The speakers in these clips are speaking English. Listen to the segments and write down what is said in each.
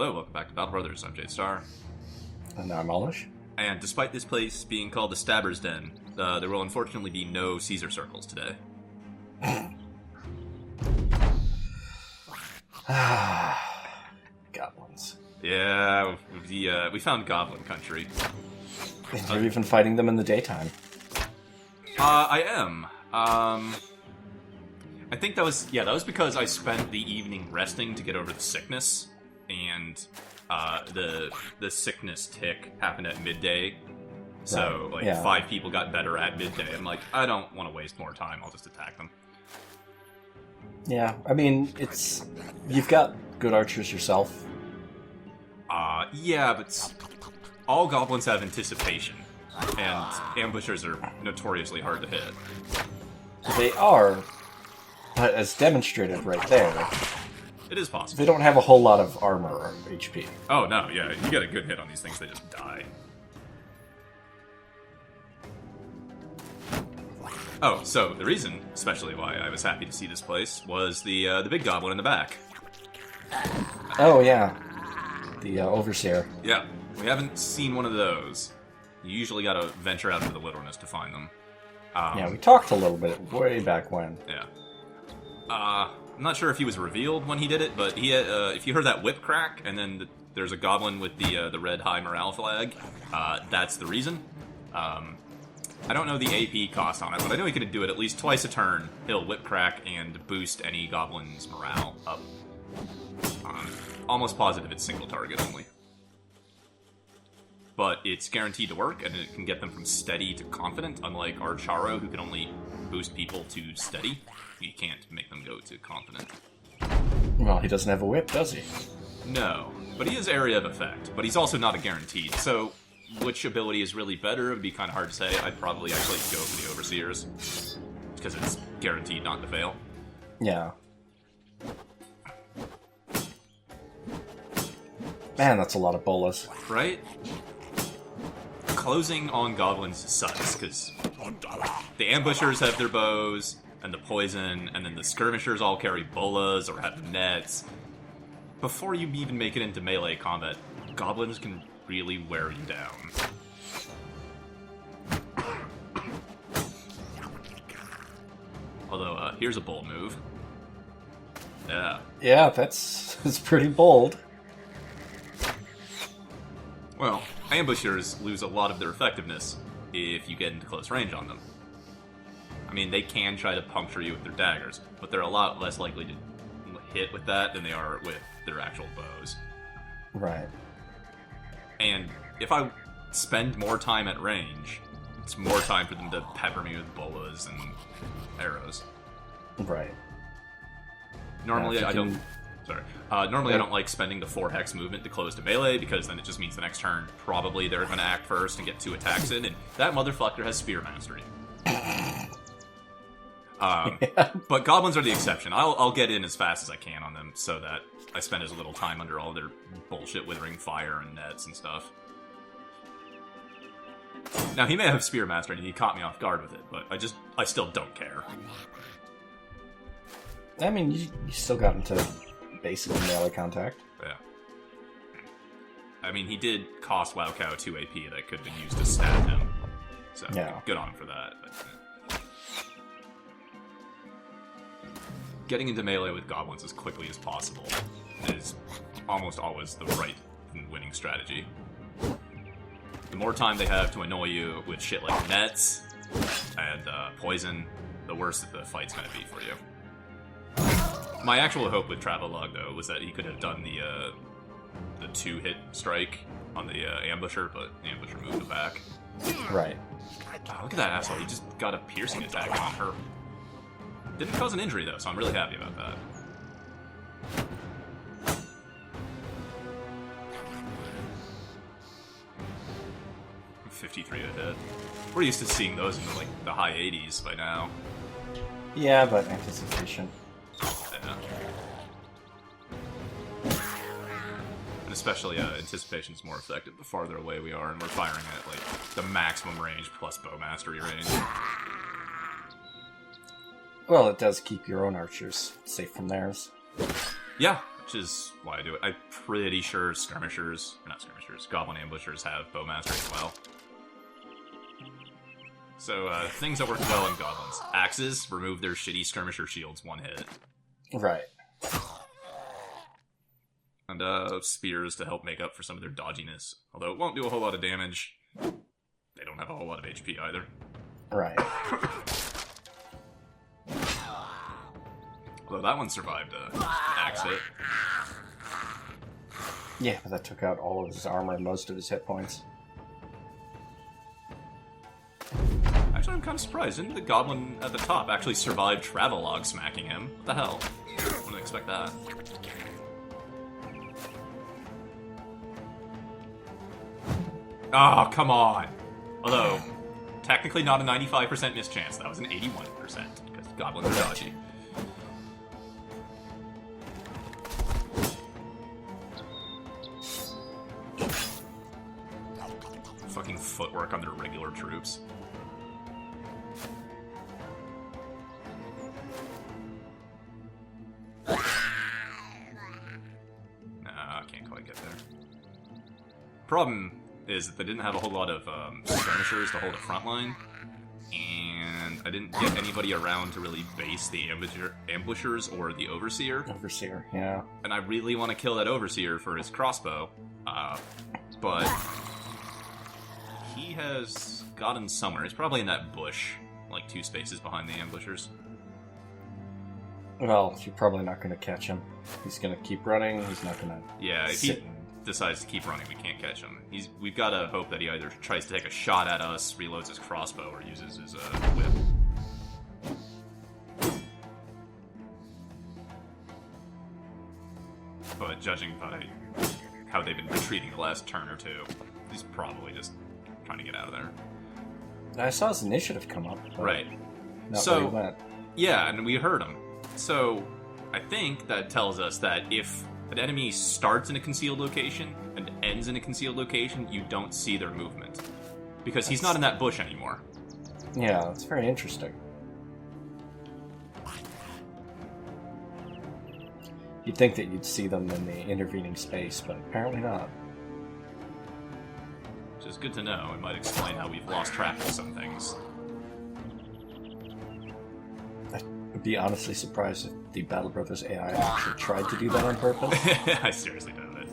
Hello, welcome back to Battle Brothers. I'm Jade Star. And I'm Olish. And despite this place being called the Satbbers Den, there will unfortunately be no Caesar circles today. Goblins. Yeah, we found Goblin Country. And you're even fighting them in the daytime. I am. I think that was because I spent the evening resting to get over the sickness, and the sickness tick happened at midday. So, right. 5 people got better at midday. I'm like, I don't want to waste more time. I'll just attack them. Yeah, I mean, you've got good archers yourself. Yeah, but all goblins have anticipation, and ambushers are notoriously hard to hit. They are, but as demonstrated right there, it is possible. They don't have a whole lot of armor or HP. Oh, no, yeah, you get a good hit on these things, they just die. Oh, so the reason, especially why I was happy to see this place, was the big goblin in the back. Oh, yeah. The Overseer. Yeah, we haven't seen one of those. You usually gotta venture out into the wilderness to find them. Yeah, we talked a little bit way back when. Yeah. I'm not sure if he was revealed when he did it, but he had, if you heard that whip crack, and then there's a goblin with the red high morale flag, that's the reason. I don't know the AP cost on it, but I know he could do it at least twice a turn. He'll whip crack and boost any goblin's morale up. Almost positive it's single target only. But it's guaranteed to work, and it can get them from steady to confident, unlike our Charo, who can only boost people to steady. You can't make them go to confident. Well, he doesn't have a whip, does he? No, but he is area of effect, but he's also not a guaranteed, so which ability is really better would be kind of hard to say. I'd probably actually go for the Overseers, because it's guaranteed not to fail. Yeah. Man, that's a lot of bolas. Right? Closing on goblins sucks, because the ambushers have their bows, and the poison, and then the skirmishers all carry bolas or have nets. Before you even make it into melee combat, goblins can really wear you down. Although, here's a bold move. Yeah. Yeah, that's pretty bold. Well, ambushers lose a lot of their effectiveness if you get into close range on them. I mean, they can try to puncture you with their daggers, but they're a lot less likely to hit with that than they are with their actual bows. Right. And if I spend more time at range, it's more time for them to pepper me with bolas and arrows. Right. Normally, I don't... Sorry. Normally, I don't like spending the 4-hex movement to close to melee, because then it just means the next turn, probably they're going to act first and get 2 attacks in, and that motherfucker has Spear Mastery. But goblins are the exception. I'll get in as fast as I can on them, so that I spend as little time under all their bullshit withering fire and nets and stuff. Now, he may have Spear Mastery, and he caught me off guard with it, but I still don't care. I mean, you still got into basically melee contact. Yeah. I mean, he did cost Wow Cow 2 AP that could have been used to stab him. So, yeah. Good on him for that. But, getting into melee with goblins as quickly as possible is almost always the right and winning strategy. The more time they have to annoy you with shit like nets and poison, the worse the fight's going to be for you. My actual hope with Travelogue, though, was that he could have done the 2-hit strike on the ambusher, but the ambusher moved it back. Right. Oh, look at that asshole. He just got a piercing attack on her. Didn't cause an injury, though, so I'm really happy about that. $53 a hit. We're used to seeing those in the high 80s by now. Yeah, but anticipation. Yeah. And especially anticipation is more effective the farther away we are, and we're firing at the maximum range plus bow mastery range. Well, it does keep your own archers safe from theirs. Yeah, which is why I do it. I'm pretty sure skirmishers, or not skirmishers, goblin ambushers have bowmaster as well. So, things that work well in goblins. Axes, remove their shitty skirmisher shields one hit. Right. And, spears to help make up for some of their dodginess. Although it won't do a whole lot of damage. They don't have a whole lot of HP either. Right. Although that one survived a axe hit. Yeah, but that took out all of his armor and most of his hit points. Actually, I'm kind of surprised. Didn't the goblin at the top actually survive Travelog smacking him? What the hell? Wouldn't expect that. Oh, come on! Although, technically not a 95% mischance. That was an 81%, because goblins are dodgy. Fucking footwork on their regular troops. Nah, I can't quite get there. Problem is that they didn't have a whole lot of skirmishers to hold a front line, and I didn't get anybody around to really base the ambushers or the overseer. Overseer, yeah. And I really want to kill that overseer for his crossbow, but he has gotten somewhere. He's probably in that bush, like 2 spaces behind the ambushers. Well, you're probably not going to catch him. He's going to keep running. He's not going to. Yeah, if he decides to keep running, we can't catch him. We've got to hope that he either tries to take a shot at us, reloads his crossbow, or uses his whip. But judging by how they've been retreating the last turn or two, he's probably just trying to get out of there. I saw his initiative come up. Right. Not where he went. Yeah, and we heard him. So, I think that tells us that if an enemy starts in a concealed location and ends in a concealed location, you don't see their movement. Because he's not in that bush anymore. Yeah, that's very interesting. You'd think that you'd see them in the intervening space, but apparently not. Which is good to know. It might explain how we've lost track of some things. I'd be honestly surprised if the Battle Brothers AI actually tried to do that on purpose. I seriously doubt it.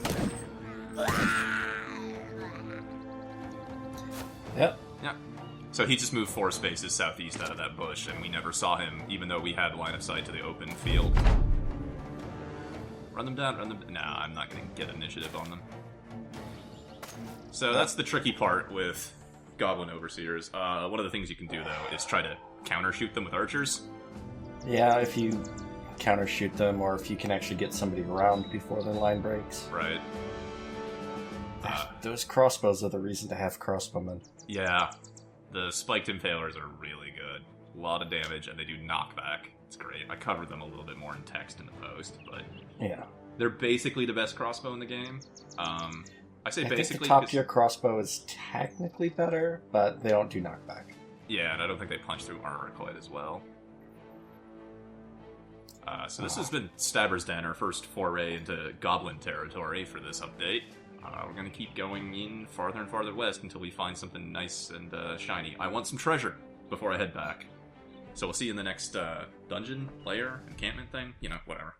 Yep. Yeah. So he just moved 4 spaces southeast out of that bush, and we never saw him, even though we had line of sight to the open field. Run them down, run them... Nah, I'm not going to get initiative on them. So that's the tricky part with Goblin Overseers. One of the things you can do, though, is try to counter-shoot them with archers. Yeah, if you counter-shoot them, or if you can actually get somebody around before their line breaks. Right. Those crossbows are the reason to have crossbowmen. Yeah. The spiked impalers are really good. A lot of damage, and they do knockback. It's great. I covered them a little bit more in text in the post, but... Yeah. They're basically the best crossbow in the game. I say I basically think the top-tier crossbow is technically better, but they don't do knockback. Yeah, and I don't think they punch through armor quite as well. So this has been Satbbers Den, our first foray into Goblin territory for this update. We're going to keep going in farther and farther west until we find something nice and shiny. I want some treasure before I head back. So we'll see you in the next dungeon, lair, encampment thing. You know, whatever.